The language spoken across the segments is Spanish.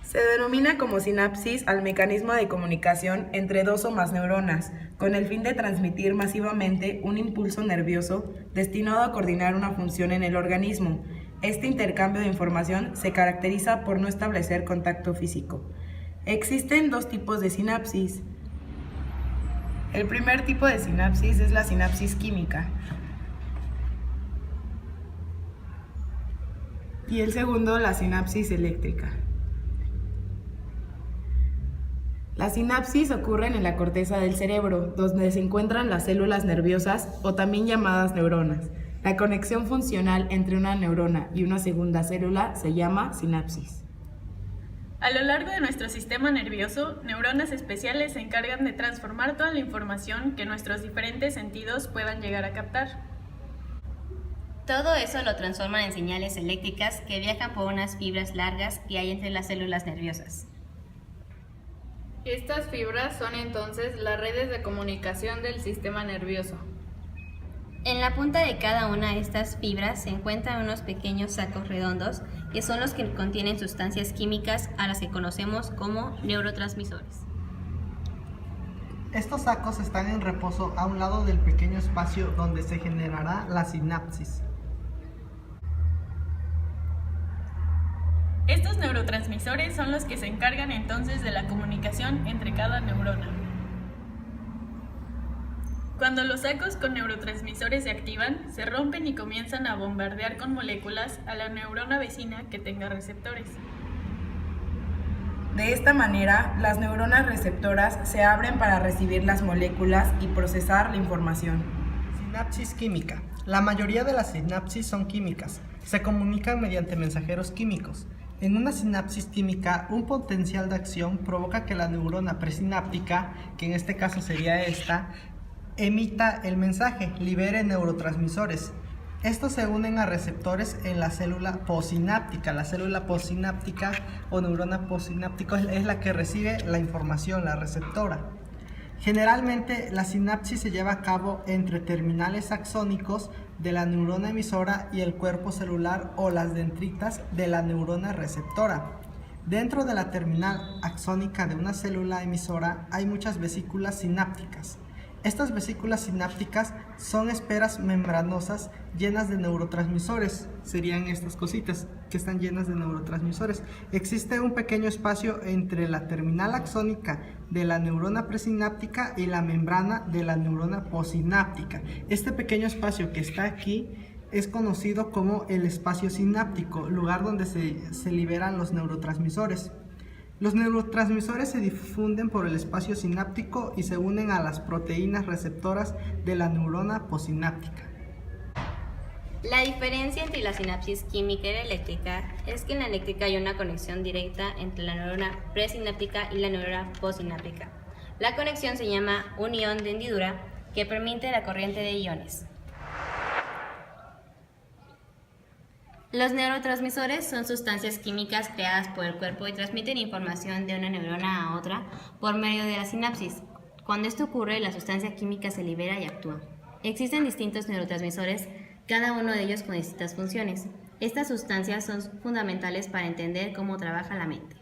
Se denomina como sinapsis al mecanismo de comunicación entre dos o más neuronas, con el fin de transmitir masivamente un impulso nervioso destinado a coordinar una función en el organismo. Este intercambio de información se caracteriza por no establecer contacto físico. Existen dos tipos de sinapsis. El primer tipo de sinapsis es la sinapsis química. Y el segundo, la sinapsis eléctrica. Las sinapsis ocurren en la corteza del cerebro, donde se encuentran las células nerviosas o también llamadas neuronas. La conexión funcional entre una neurona y una segunda célula se llama sinapsis. A lo largo de nuestro sistema nervioso, neuronas especiales se encargan de transformar toda la información que nuestros diferentes sentidos puedan llegar a captar. Todo eso lo transforman en señales eléctricas que viajan por unas fibras largas que hay entre las células nerviosas. Estas fibras son entonces las redes de comunicación del sistema nervioso. En la punta de cada una de estas fibras se encuentran unos pequeños sacos redondos que son los que contienen sustancias químicas a las que conocemos como neurotransmisores. Estos sacos están en reposo a un lado del pequeño espacio donde se generará la sinapsis. Estos neurotransmisores son los que se encargan entonces de la comunicación entre cada neurona. Cuando los sacos con neurotransmisores se activan, se rompen y comienzan a bombardear con moléculas a la neurona vecina que tenga receptores. De esta manera, las neuronas receptoras se abren para recibir las moléculas y procesar la información. Sinapsis química. La mayoría de las sinapsis son químicas. Se comunican mediante mensajeros químicos. En una sinapsis química, un potencial de acción provoca que la neurona presináptica, que en este caso sería esta, emita el mensaje, libere neurotransmisores. Estos se unen a receptores en la célula postsináptica. La célula postsináptica o neurona postsináptica es la que recibe la información, la receptora. Generalmente, la sinapsis se lleva a cabo entre terminales axónicos de la neurona emisora y el cuerpo celular o las dendritas de la neurona receptora. Dentro de la terminal axónica de una célula emisora hay muchas vesículas sinápticas. Estas vesículas sinápticas son esferas membranosas llenas de neurotransmisores. Serían estas cositas que están llenas de neurotransmisores. Existe un pequeño espacio entre la terminal axónica de la neurona presináptica y la membrana de la neurona postsináptica. Este pequeño espacio que está aquí es conocido como el espacio sináptico, lugar donde se liberan los neurotransmisores. Los neurotransmisores se difunden por el espacio sináptico y se unen a las proteínas receptoras de la neurona postsináptica. La diferencia entre la sinapsis química y la eléctrica es que en la eléctrica hay una conexión directa entre la neurona presináptica y la neurona postsináptica. La conexión se llama unión de hendidura, que permite la corriente de iones. Los neurotransmisores son sustancias químicas creadas por el cuerpo y transmiten información de una neurona a otra por medio de la sinapsis. Cuando esto ocurre, la sustancia química se libera y actúa. Existen distintos neurotransmisores, cada uno de ellos con distintas funciones. Estas sustancias son fundamentales para entender cómo trabaja la mente.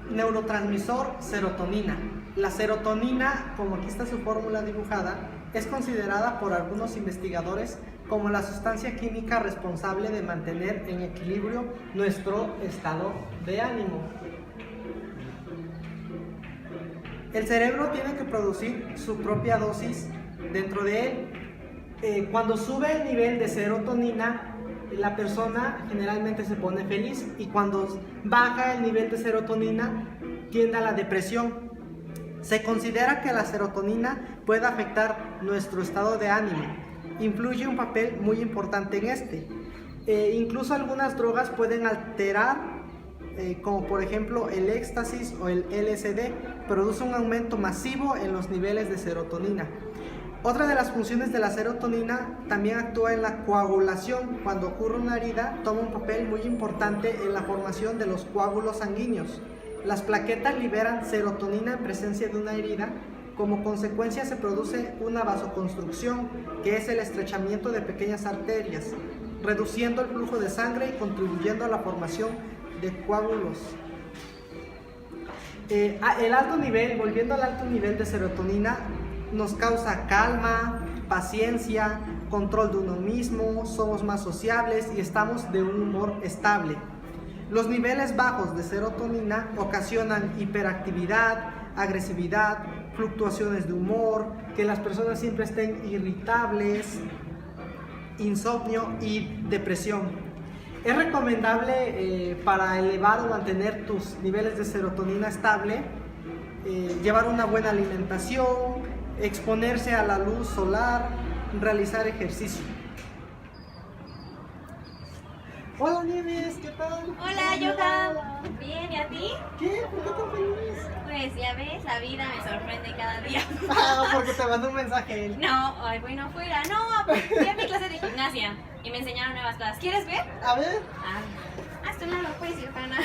Neurotransmisor serotonina. La serotonina, como aquí está su fórmula dibujada, es considerada por algunos investigadores como la sustancia química responsable de mantener en equilibrio nuestro estado de ánimo. El cerebro tiene que producir su propia dosis dentro de él. Cuando sube el nivel de serotonina, la persona generalmente se pone feliz, y cuando baja el nivel de serotonina tiende a la depresión. Se considera que la serotonina puede afectar nuestro estado de ánimo. Influye un papel muy importante en este. Incluso algunas drogas pueden alterar, como por ejemplo el éxtasis o el LSD, produce un aumento masivo en los niveles de serotonina. Otra de las funciones de la serotonina también actúa en la coagulación. Cuando ocurre una herida, toma un papel muy importante en la formación de los coágulos sanguíneos. Las plaquetas liberan serotonina en presencia de una herida. Como consecuencia se produce una vasoconstricción, que es el estrechamiento de pequeñas arterias. reduciendo el flujo de sangre y contribuyendo a la formación de coágulos. Volviendo al alto nivel de serotonina, nos causa calma, paciencia, control de uno mismo, somos más sociables y estamos de un humor estable. Los niveles bajos de serotonina ocasionan hiperactividad, agresividad, fluctuaciones de humor, que las personas siempre estén irritables, insomnio y depresión. Es recomendable para elevar o mantener tus niveles de serotonina estable, llevar una buena alimentación, exponerse a la luz solar, realizar ejercicio. Hola Nieves, ¿qué tal? Hola, Yoga. Bien, ¿y a ti? ¿Qué? ¿Por qué tan feliz? Pues ya ves, la vida me sorprende cada día. Porque te mandó un mensaje él. No, hoy voy no fuera. No, pues fui a mi clase de gimnasia y me enseñaron nuevas cosas. ¿Quieres ver? A ver. Hasta un lado, pues, Johanna.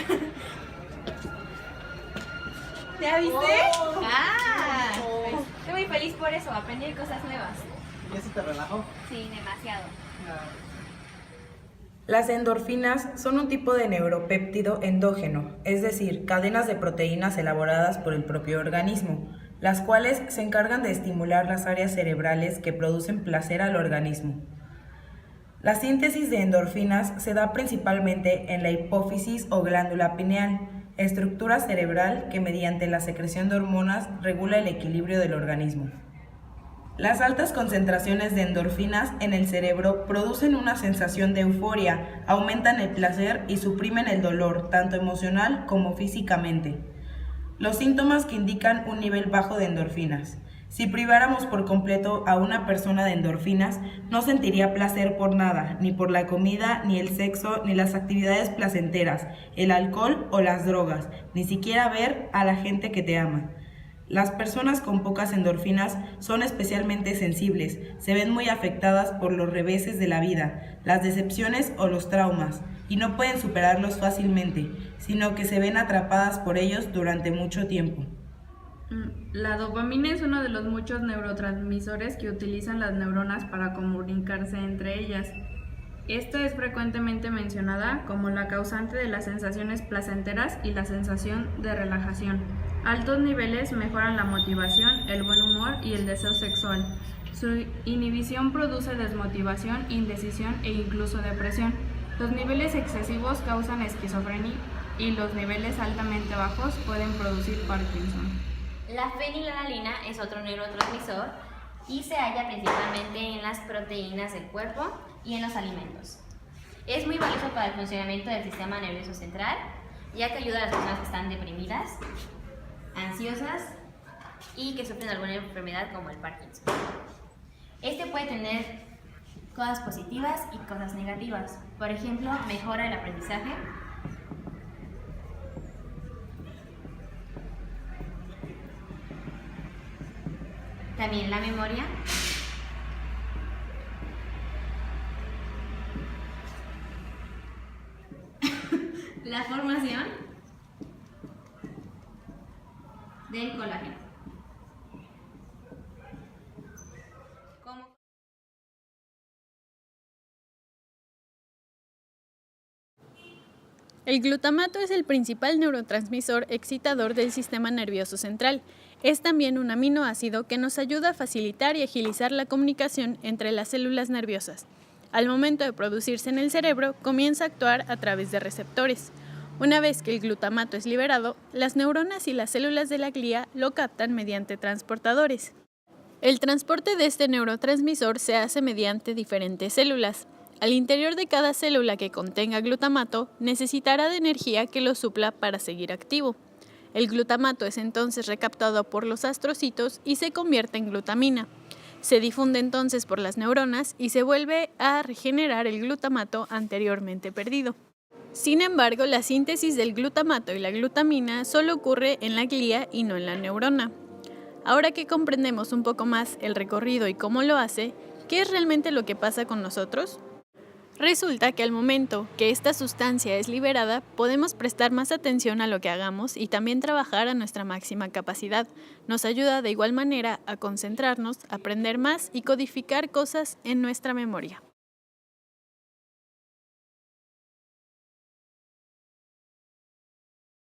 ¿Ya viste? Oh, Pues, estoy muy feliz por eso, aprendí cosas nuevas. ¿Y eso te relajó? Sí, demasiado. Las endorfinas son un tipo de neuropéptido endógeno, es decir, cadenas de proteínas elaboradas por el propio organismo, las cuales se encargan de estimular las áreas cerebrales que producen placer al organismo. La síntesis de endorfinas se da principalmente en la hipófisis o glándula pineal, estructura cerebral que mediante la secreción de hormonas regula el equilibrio del organismo. Las altas concentraciones de endorfinas en el cerebro producen una sensación de euforia, aumentan el placer y suprimen el dolor, tanto emocional como físicamente. Los síntomas que indican un nivel bajo de endorfinas. Si priváramos por completo a una persona de endorfinas, no sentiría placer por nada, ni por la comida, ni el sexo, ni las actividades placenteras, el alcohol o las drogas, ni siquiera ver a la gente que te ama. Las personas con pocas endorfinas son especialmente sensibles, se ven muy afectadas por los reveses de la vida, las decepciones o los traumas, y no pueden superarlos fácilmente, sino que se ven atrapadas por ellos durante mucho tiempo. La dopamina es uno de los muchos neurotransmisores que utilizan las neuronas para comunicarse entre ellas. Esta es frecuentemente mencionada como la causante de las sensaciones placenteras y la sensación de relajación. Altos niveles mejoran la motivación, el buen humor y el deseo sexual. Su inhibición produce desmotivación, indecisión e incluso depresión. Los niveles excesivos causan esquizofrenia y los niveles altamente bajos pueden producir Parkinson. La fenilalanina es otro neurotransmisor y se halla principalmente en las proteínas del cuerpo y en los alimentos. Es muy valioso para el funcionamiento del sistema nervioso central, ya que ayuda a las personas que están deprimidas, ansiosas y que sufren alguna enfermedad como el Parkinson. Este puede tener cosas positivas y cosas negativas. Por ejemplo, mejora el aprendizaje, también la memoria, la formación del colágeno. El glutamato es el principal neurotransmisor excitador del sistema nervioso central. Es también un aminoácido que nos ayuda a facilitar y agilizar la comunicación entre las células nerviosas. Al momento de producirse en el cerebro, comienza a actuar a través de receptores. Una vez que el glutamato es liberado, las neuronas y las células de la glía lo captan mediante transportadores. El transporte de este neurotransmisor se hace mediante diferentes células. Al interior de cada célula que contenga glutamato, necesitará de energía que lo supla para seguir activo. El glutamato es entonces recaptado por los astrocitos y se convierte en glutamina. Se difunde entonces por las neuronas y se vuelve a regenerar el glutamato anteriormente perdido. Sin embargo, la síntesis del glutamato y la glutamina solo ocurre en la glía y no en la neurona. Ahora que comprendemos un poco más el recorrido y cómo lo hace, ¿qué es realmente lo que pasa con nosotros? Resulta que al momento que esta sustancia es liberada, podemos prestar más atención a lo que hagamos y también trabajar a nuestra máxima capacidad. Nos ayuda de igual manera a concentrarnos, aprender más y codificar cosas en nuestra memoria.